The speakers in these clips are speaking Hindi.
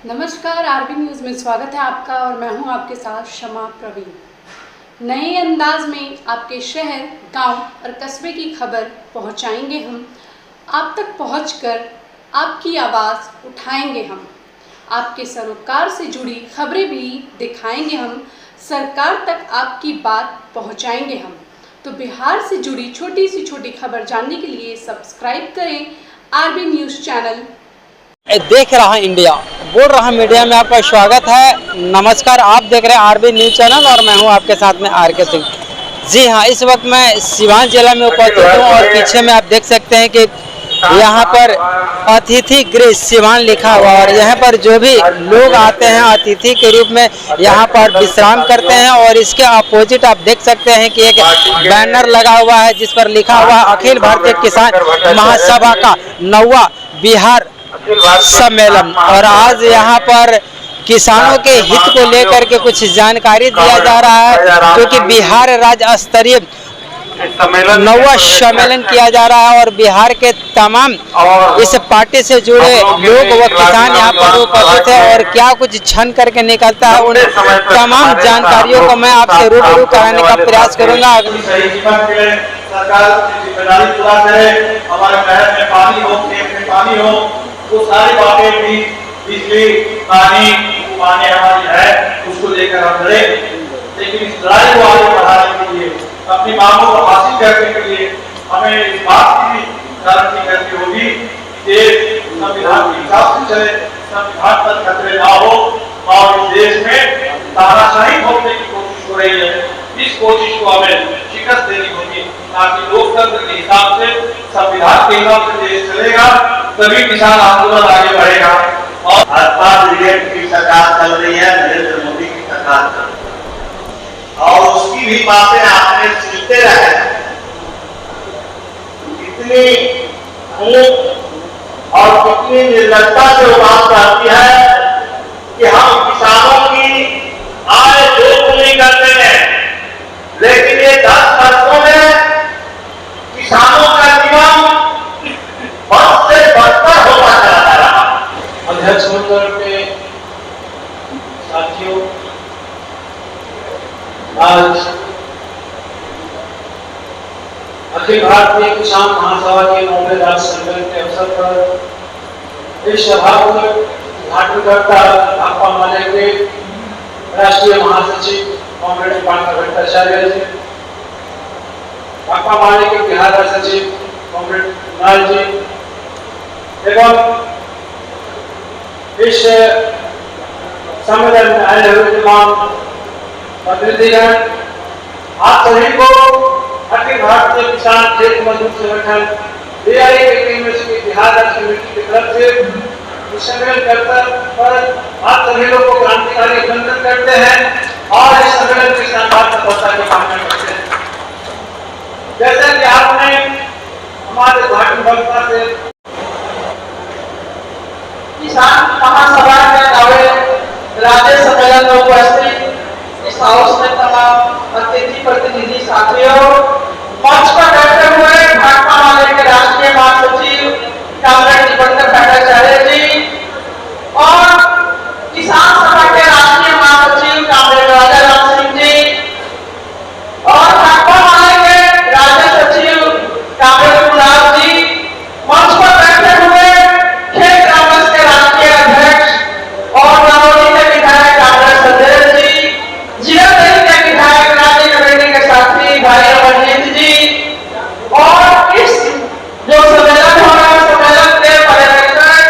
नमस्कार, आरबी न्यूज़ में स्वागत है आपका और मैं हूं आपके साथ शमा प्रवीण। नए अंदाज में आपके शहर, गांव और कस्बे की खबर पहुंचाएंगे हम। आप तक पहुंचकर आपकी आवाज़ उठाएंगे हम। आपके सरोकार से जुड़ी खबरें भी दिखाएंगे हम। सरकार तक आपकी बात पहुंचाएंगे हम। तो बिहार से जुड़ी छोटी से छोटी खबर जानने के लिए सब्सक्राइब करें आरबी न्यूज़ चैनल। देख रहा इंडिया बोल रहा मीडिया में आपका स्वागत है। नमस्कार, आप देख रहे हैं आरबी न्यूज़ चैनल और मैं हूं आपके साथ में आर के सिंह। जी हां, इस वक्त मैं सिवान जिला में उपस्थित हूं और पीछे में आप देख सकते हैं कि यहां पर अतिथि गृह सिवान लिखा हुआ और यहां पर जो भी लोग आते हैं अतिथि के रूप में यहां पर विश्राम करते हैं। और इसके अपोजिट आप देख सकते हैं कि एक बैनर लगा हुआ है जिस पर लिखा हुआ है अखिल भारतीय किसान महासभा का 9वां बिहार सम्मेलन। और आज यहाँ पर किसानों के हित को लेकर के कुछ जानकारी दिया जा रहा है, क्योंकि बिहार राज्य स्तरीय 9वां सम्मेलन किया जा रहा है और बिहार के तमाम इस पार्टी से जुड़े लोग व किसान यहाँ पर उपस्थित है। और क्या कुछ छन करके निकलता है उन तमाम जानकारियों को मैं आपसे रूबरू कराने का प्रयास करूँगा। वो सारी बातें भी बिजली पानी हमारी है उसको लेकर हम लड़े, लेकिन इस लड़ाई को आगे बढ़ाने के लिए अपनी मांगों को हासिल करने के लिए हमें इस बात की गारंटी करनी होगी कि संविधान के हिसाब से चले, संविधान पर खतरे ना हो और इस देश में तानाशाही भोगने की कोशिश हो रही है। इस कोशिश को हमें शिकस्त देनी होगी ताकि लोकतंत्र के हिसाब से, संविधान के हिसाब से देश चलेगा, तभी किसान आंदोलन आगे बढ़ेगा। और भाजपा ब्रिगेड की सरकार चल रही है, नरेंद्र मोदी की सरकार चल रही है और उसकी भी बातें आपने सुनते रहे। कितनी भूख और कितनी निर्लजता से वो बात करती है कि हम किसानों की आय दोगुनी करते हैं, लेकिन ये 10 वर्षों में किसानों का जीवन बहुत से बदतर होता चला रहा। अध्यक्ष मंडल के साथियों, आज अखिल भारतीय किसान महासभा के 9वें राज्य सम्मेलन के अवसर पर इस सभा को उद्घाटन करता भाकपा माले के राष्ट्रीय महासचिव कॉमरेड पांडव भट्टाचार्य जी, भाकपा माले के बिहार राज्य सचिव कॉमरेड कुणाल जी एवं इस सम्मेलन में आए हुए तमाम प्रतिनिधिगण, आप सभी को अखिल भारतीय किसान खेत मजदूर संगठन BIA के बिहार राज्य कमेटी की तरफ से सम्मेलन पर आप सभी लोग को क्रांतिकारी अभिनंदन करते हैं और इस सम्मेलन की शानदार सफलता की कामना करते हैं। जैसा कि आपने हमारे उद्घाटन वक्ता से किसान महासभा के 9वें राज्य सम्मेलन में उपस्थित इस हाउस में तमाम अतिथि प्रतिनिधि साथियों, मंच पर बैठे हुए भाकपा माले के राष्ट्रीय महासचिव कॉमरेड पांडव भट्टाचार्य जी और किसान सभा के राष्ट्रीय महासचिव कॉमरेड राजा राम सिंह जी और भाकपा माले के राज्य सचिव कॉमरेड कुणाल जी, मंच पर बैठे हुए खेत कांग्रेस के राष्ट्रीय अध्यक्ष और नरौली के विधायक कॉमरेड सदेव जी, जिला के विधायक राज्य कमेटी के साथी भाई अमरजीत जी और इस जो सम्मेलन हो रहा है सम्मेलन के पर्यवेक्षक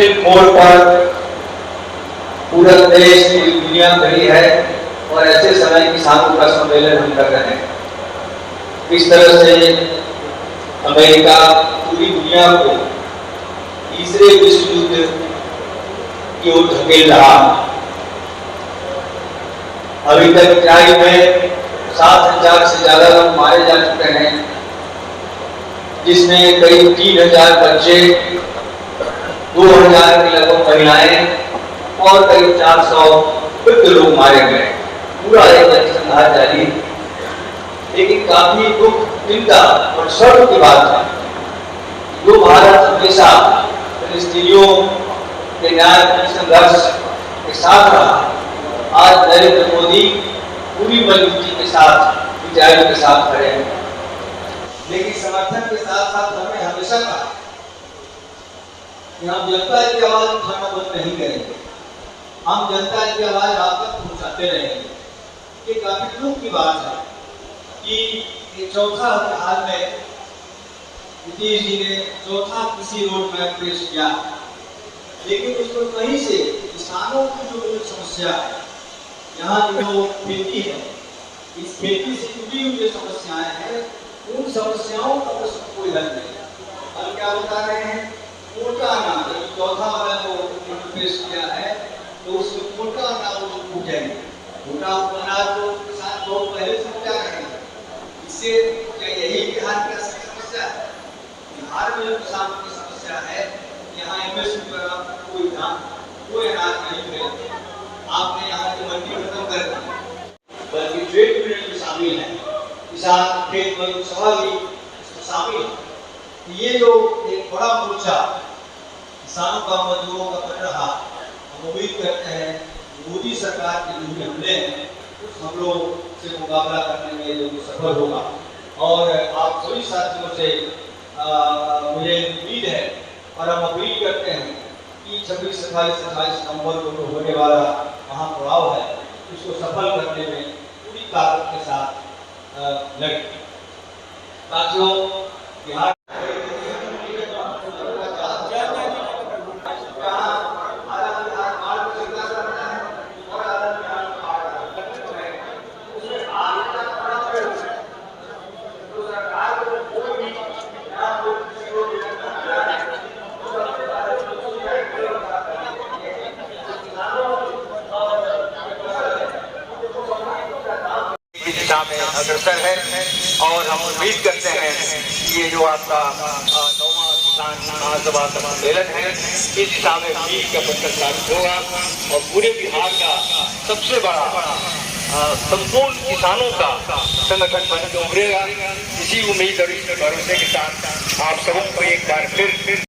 मुश्किल मोड़ पर पूरा देश पूरी दुनिया खड़ी है और ऐसे समय किसानों का सम्मेलन हम कर रहे हैं। इस तरह से अमेरिका पूरी दुनिया को तीसरे विश्व युद्ध की ओर धकेल रहा। अभी तक ईरान में 7,000 से ज्यादा लोग मारे जा चुके हैं, जिसमें करीब 3,000 बच्चे, 2,000 की लगभग महिलाएं और करीब 400 वृद्ध लोग मारे गए। पूरा एक नरसंहार जारी। लेकिन काफी दुख, चिंता और शर्म की बात है, जो भारत हमेशा फिलिस्तीनियों के न्याय संघर्ष के साथ रहा, आज नरेंद्र मोदी पूरी मजबूती के साथ इजराइल के साथ खड़े हैं। लेकिन समर्थन के साथ साथ हमने हमेशा कहा कि हम जनता की आवाज उठाना बंद नहीं करेंगे, हम जनता की आवाज आप तक पहुंचाते रहेंगे। ये काफी दुख की बात है कि चौथा हाल में नीतीश जी ने चौथा कृषि रोड मैप पेश किया, लेकिन उसको कहीं से किसानों की जो समस्या है, यहाँ जो खेती है, इस खेती से जुड़ी हुई जो समस्याएं हैं, उन समस्याओं का कोई हल नहीं। हम क्या बता रहे हैं, मोटा अनाज चौथा वाला जो पेश किया है, तो उसमें मोटा अनाज को फूटेंगे। मोटा अनाज तो किसान बहुत पहले से क्या करेंगे, इससे क्या यही बिहार की असली समस्या है? बिहार में जो किसानों की समस्या है, यहाँ एमएसपी पर कोई ध्यान, कोई अनाज नहीं मिलेगा। आपने यहाँ की मंडी खत्म कर दी, बल्कि ट्रेड यूनियन भी शामिल है, किसान खेत मजदूर सभा भी शामिल है। ये जो एक बड़ा मोर्चा किसानों का, मजदूरों का बन रहा, हम उम्मीद करते हैं मोदी सरकार के जो हमले हैं उस हमलों से मुकाबला करने में जो सफल होगा। और आप सभी साथियों से मुझे उम्मीद है और हम अपील करते हैं कि 26, 27, 28 नवंबर को होने वाला महापड़ाव है, उसको सफल करने में पूरी ताकत के साथ लगे। साथियों, बिहार में अग्रसर है और हम उम्मीद करते हैं कि ये जो आपका 9वां किसान महासभा सम्मेलन है, इस दिशा में मील का पत्थर साबित होगा और पूरे बिहार का सबसे बड़ा संपूर्ण किसानों का संगठन बन के उभरेगा। इसी उम्मीद और इस भरोसे के साथ आप सबों को एक बार फिर